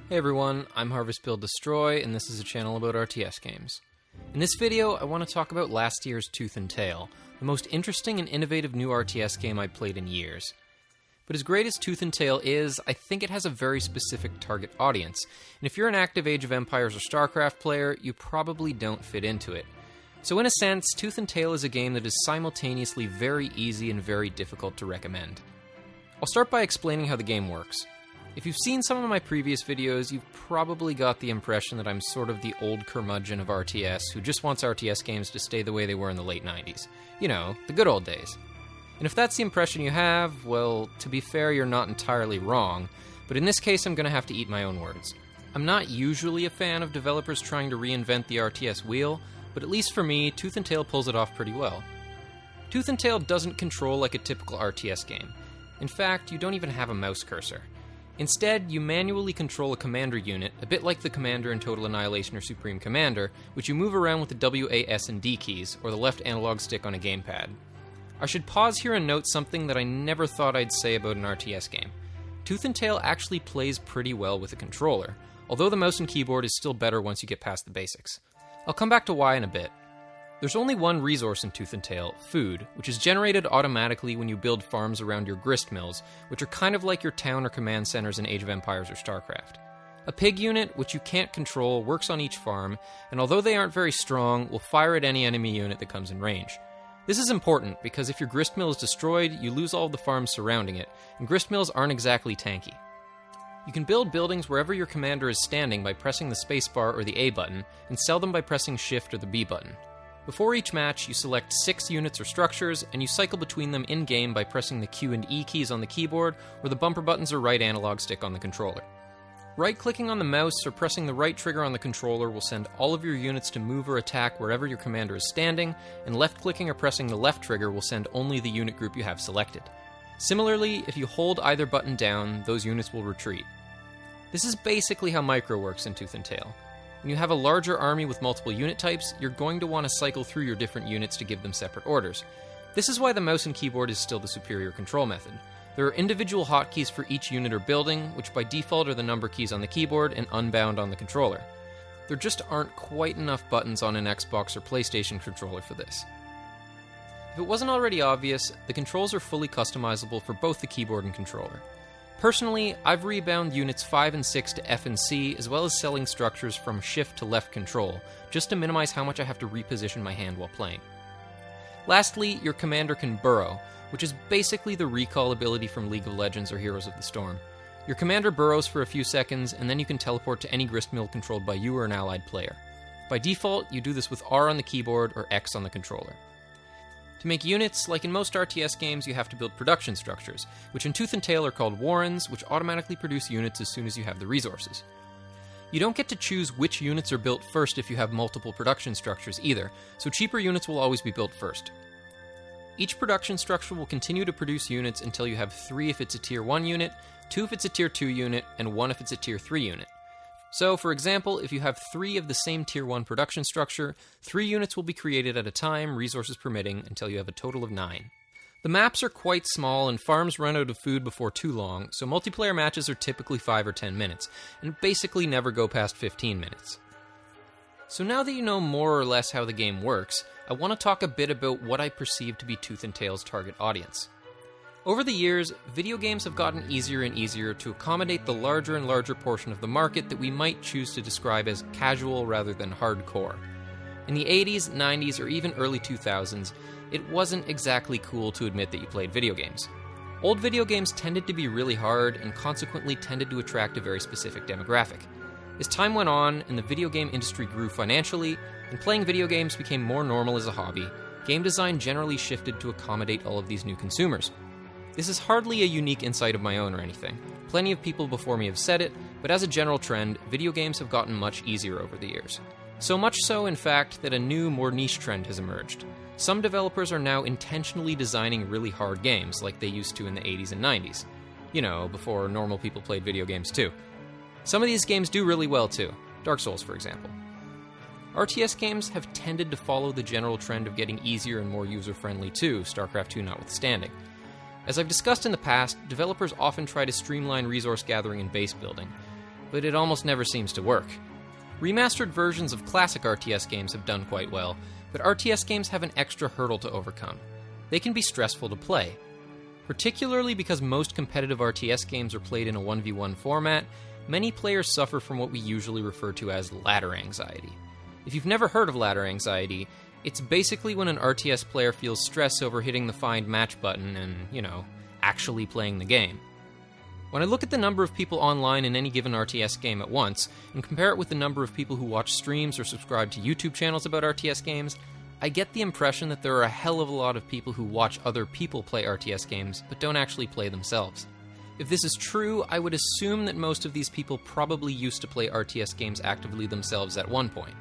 Hey everyone, I'm HarvestBuildDestroy, and this is a channel about RTS games. In this video, I want to talk about last year's Tooth and Tail, the most interesting and innovative new RTS game I've played in years. But as great as Tooth and Tail is, I think it has a very specific target audience, and if you're an active Age of Empires or StarCraft player, you probably don't fit into it. So in a sense, Tooth and Tail is a game that is simultaneously very easy and very difficult to recommend. I'll start by explaining how the game works. If you've seen some of my previous videos, you've probably got the impression that I'm sort of the old curmudgeon of RTS who just wants RTS games to stay the way they were in the late 90s. You know, the good old days. And if that's the impression you have, well, to be fair, you're not entirely wrong, but in this case I'm going to have to eat my own words. I'm not usually a fan of developers trying to reinvent the RTS wheel, but at least for me, Tooth and Tail pulls it off pretty well. Tooth and Tail doesn't control like a typical RTS game. In fact, you don't even have a mouse cursor. Instead, you manually control a commander unit, a bit like the commander in Total Annihilation or Supreme Commander, which you move around with the W, A, S, and D keys, or the left analog stick on a gamepad. I should pause here and note something that I never thought I'd say about an RTS game. Tooth and Tail actually plays pretty well with a controller, although the mouse and keyboard is still better once you get past the basics. I'll come back to why in a bit. There's only one resource in Tooth and Tail, food, which is generated automatically when you build farms around your grist mills, which are kind of like your town or command centers in Age of Empires or StarCraft. A pig unit, which you can't control, works on each farm, and although they aren't very strong, will fire at any enemy unit that comes in range. This is important because if your grist mill is destroyed, you lose all of the farms surrounding it, and grist mills aren't exactly tanky. You can build buildings wherever your commander is standing by pressing the spacebar or the A button, and sell them by pressing Shift or the B button. Before each match, you select 6 units or structures, and you cycle between them in-game by pressing the Q and E keys on the keyboard, or the bumper buttons or right analog stick on the controller. Right-clicking on the mouse or pressing the right trigger on the controller will send all of your units to move or attack wherever your commander is standing, and left-clicking or pressing the left trigger will send only the unit group you have selected. Similarly, if you hold either button down, those units will retreat. This is basically how micro works in Tooth and Tail. When you have a larger army with multiple unit types, you're going to want to cycle through your different units to give them separate orders. This is why the mouse and keyboard is still the superior control method. There are individual hotkeys for each unit or building, which by default are the number keys on the keyboard and unbound on the controller. There just aren't quite enough buttons on an Xbox or PlayStation controller for this. If it wasn't already obvious, the controls are fully customizable for both the keyboard and controller. Personally, I've rebound units 5 and 6 to F and C, as well as selling structures from shift to left control, just to minimize how much I have to reposition my hand while playing. Lastly, your commander can burrow, which is basically the recall ability from League of Legends or Heroes of the Storm. Your commander burrows for a few seconds, and then you can teleport to any gristmill controlled by you or an allied player. By default, you do this with R on the keyboard or X on the controller. To make units, like in most RTS games, you have to build production structures, which in Tooth and Tail are called warrens, which automatically produce units as soon as you have the resources. You don't get to choose which units are built first if you have multiple production structures either, so cheaper units will always be built first. Each production structure will continue to produce units until you have 3 if it's a Tier 1 unit, 2 if it's a Tier 2 unit, and 1 if it's a Tier 3 unit. So, for example, if you have 3 of the same Tier 1 production structure, 3 units will be created at a time, resources permitting, until you have a total of 9. The maps are quite small and farms run out of food before too long, so multiplayer matches are typically 5 or 10 minutes, and basically never go past 15 minutes. So now that you know more or less how the game works, I want to talk a bit about what I perceive to be Tooth and Tail's target audience. Over the years, video games have gotten easier and easier to accommodate the larger and larger portion of the market that we might choose to describe as casual rather than hardcore. In the 80s, 90s, or even early 2000s, it wasn't exactly cool to admit that you played video games. Old video games tended to be really hard and consequently tended to attract a very specific demographic. As time went on and the video game industry grew financially, and playing video games became more normal as a hobby, game design generally shifted to accommodate all of these new consumers. This is hardly a unique insight of my own or anything. Plenty of people before me have said it, but as a general trend, video games have gotten much easier over the years. So much so, in fact, that a new, more niche trend has emerged. Some developers are now intentionally designing really hard games, like they used to in the 80s and 90s. You know, before normal people played video games too. Some of these games do really well too. Dark Souls, for example. RTS games have tended to follow the general trend of getting easier and more user-friendly too, StarCraft II notwithstanding. As I've discussed in the past, developers often try to streamline resource gathering and base building. but it almost never seems to work. Remastered versions of classic RTS games have done quite well, but RTS games have an extra hurdle to overcome. They can be stressful to play. Particularly because most competitive RTS games are played in a 1v1 format, many players suffer from what we usually refer to as ladder anxiety. If you've never heard of ladder anxiety, it's basically when an RTS player feels stress over hitting the find match button and, actually playing the game. When I look at the number of people online in any given RTS game at once, and compare it with the number of people who watch streams or subscribe to YouTube channels about RTS games, I get the impression that there are a hell of a lot of people who watch other people play RTS games, but don't actually play themselves. If this is true, I would assume that most of these people probably used to play RTS games actively themselves at one point.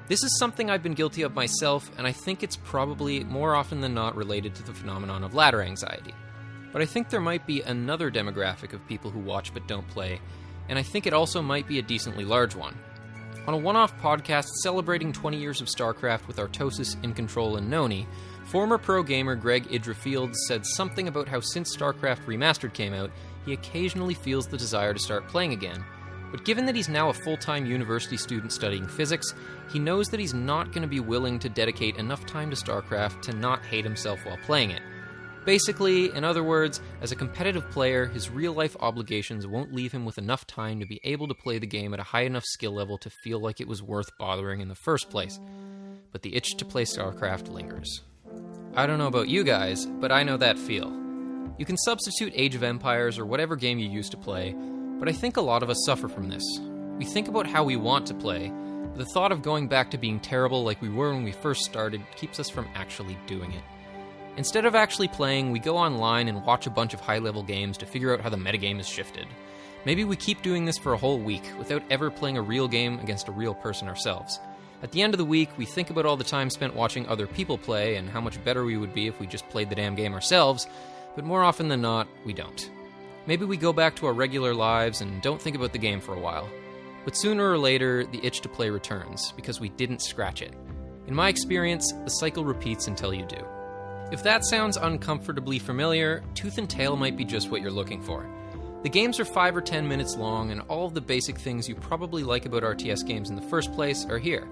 This is something I've been guilty of myself, and I think it's probably more often than not related to the phenomenon of ladder anxiety. But I think there might be another demographic of people who watch but don't play, and I think it also might be a decently large one. On a one-off podcast celebrating 20 years of StarCraft with Artosis, In Control, and Noni, former pro gamer Greg Idra-Fields said something about how since StarCraft Remastered came out, he occasionally feels the desire to start playing again. But given that he's now a full-time university student studying physics, he knows that he's not going to be willing to dedicate enough time to StarCraft to not hate himself while playing it. Basically, in other words, as a competitive player, his real-life obligations won't leave him with enough time to be able to play the game at a high enough skill level to feel like it was worth bothering in the first place. But the itch to play StarCraft lingers. I don't know about you guys, but I know that feel. You can substitute Age of Empires or whatever game you used to play, but I think a lot of us suffer from this. We think about how we want to play, but the thought of going back to being terrible like we were when we first started keeps us from actually doing it. Instead of actually playing, we go online and watch a bunch of high-level games to figure out how the metagame is shifted. Maybe we keep doing this for a whole week without ever playing a real game against a real person ourselves. At the end of the week, we think about all the time spent watching other people play and how much better we would be if we just played the damn game ourselves, but more often than not, we don't. Maybe we go back to our regular lives and don't think about the game for a while. But sooner or later, the itch to play returns, because we didn't scratch it. In my experience, the cycle repeats until you do. If that sounds uncomfortably familiar, Tooth and Tail might be just what you're looking for. The games are 5 or 10 minutes long, and all of the basic things you probably like about RTS games in the first place are here.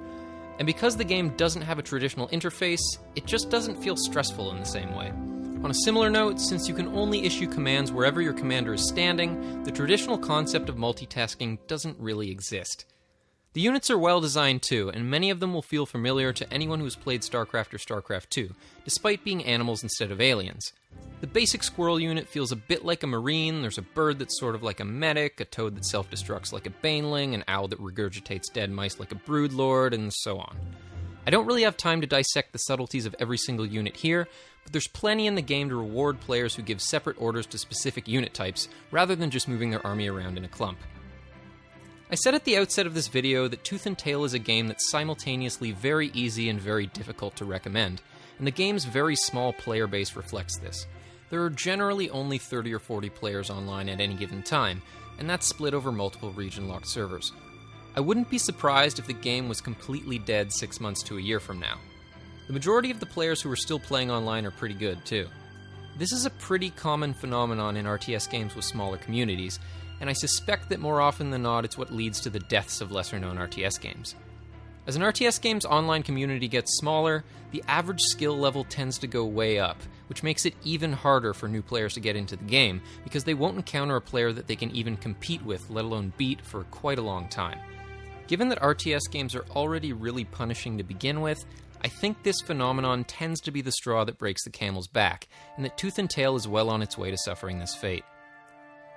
And because the game doesn't have a traditional interface, it just doesn't feel stressful in the same way. On a similar note, since you can only issue commands wherever your commander is standing, the traditional concept of multitasking doesn't really exist. The units are well designed too, and many of them will feel familiar to anyone who's played StarCraft or StarCraft 2, despite being animals instead of aliens. The basic squirrel unit feels a bit like a marine, there's a bird that's sort of like a medic, a toad that self-destructs like a baneling, an owl that regurgitates dead mice like a broodlord, and so on. I don't really have time to dissect the subtleties of every single unit here, but there's plenty in the game to reward players who give separate orders to specific unit types, rather than just moving their army around in a clump. I said at the outset of this video that Tooth and Tail is a game that's simultaneously very easy and very difficult to recommend, and the game's very small player base reflects this. There are generally only 30 or 40 players online at any given time, and that's split over multiple region-locked servers. I wouldn't be surprised if the game was completely dead 6 months to a year from now. The majority of the players who are still playing online are pretty good, too. This is a pretty common phenomenon in RTS games with smaller communities, and I suspect that more often than not it's what leads to the deaths of lesser-known RTS games. As an RTS game's online community gets smaller, the average skill level tends to go way up, which makes it even harder for new players to get into the game, because they won't encounter a player that they can even compete with, let alone beat, for quite a long time. Given that RTS games are already really punishing to begin with, I think this phenomenon tends to be the straw that breaks the camel's back, and that Tooth and Tail is well on its way to suffering this fate.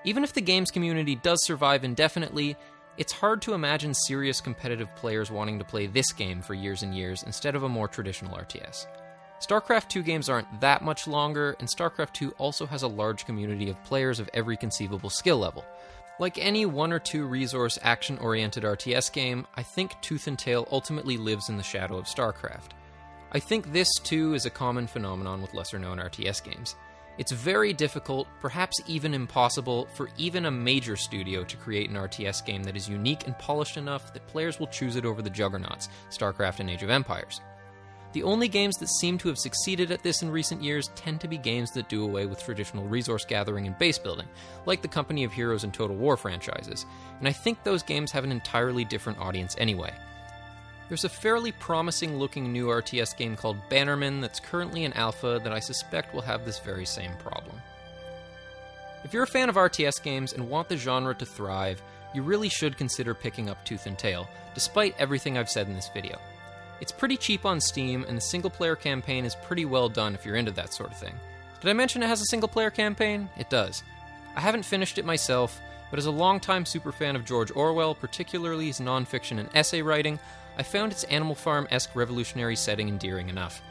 Even if the game's community does survive indefinitely, it's hard to imagine serious competitive players wanting to play this game for years and years instead of a more traditional RTS. StarCraft 2 games aren't that much longer, and StarCraft 2 also has a large community of players of every conceivable skill level. Like any 1 or 2 resource action-oriented RTS game, I think Tooth and Tail ultimately lives in the shadow of StarCraft. I think this, too, is a common phenomenon with lesser-known RTS games. It's very difficult, perhaps even impossible, for even a major studio to create an RTS game that is unique and polished enough that players will choose it over the juggernauts, StarCraft and Age of Empires. The only games that seem to have succeeded at this in recent years tend to be games that do away with traditional resource gathering and base building, like the Company of Heroes and Total War franchises, and I think those games have an entirely different audience anyway. There's a fairly promising-looking new RTS game called Bannerman that's currently in alpha that I suspect will have this very same problem. If you're a fan of RTS games and want the genre to thrive, you really should consider picking up Tooth and Tail, despite everything I've said in this video. It's pretty cheap on Steam, and the single-player campaign is pretty well done if you're into that sort of thing. Did I mention it has a single-player campaign? It does. I haven't finished it myself, but as a longtime superfan of George Orwell, particularly his nonfiction and essay writing, I found its Animal Farm-esque revolutionary setting endearing enough.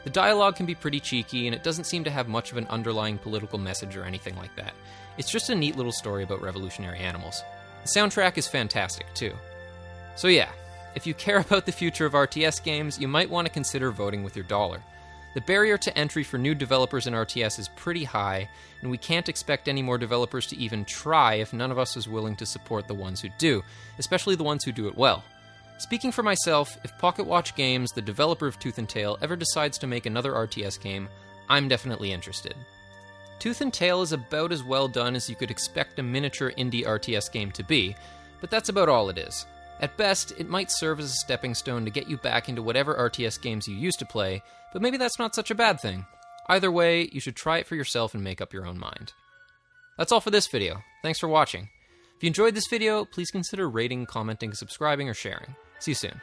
The dialogue can be pretty cheeky, and it doesn't seem to have much of an underlying political message or anything like that. It's just a neat little story about revolutionary animals. The soundtrack is fantastic, too. So yeah, if you care about the future of RTS games, you might want to consider voting with your dollar. The barrier to entry for new developers in RTS is pretty high, and we can't expect any more developers to even try if none of us is willing to support the ones who do, especially the ones who do it well. Speaking for myself, if Pocket Watch Games, the developer of Tooth and Tail, ever decides to make another RTS game, I'm definitely interested. Tooth and Tail is about as well done as you could expect a miniature indie RTS game to be, but that's about all it is. At best, it might serve as a stepping stone to get you back into whatever RTS games you used to play, but maybe that's not such a bad thing. Either way, you should try it for yourself and make up your own mind. That's all for this video. Thanks for watching. If you enjoyed this video, please consider rating, commenting, subscribing, or sharing. See you soon.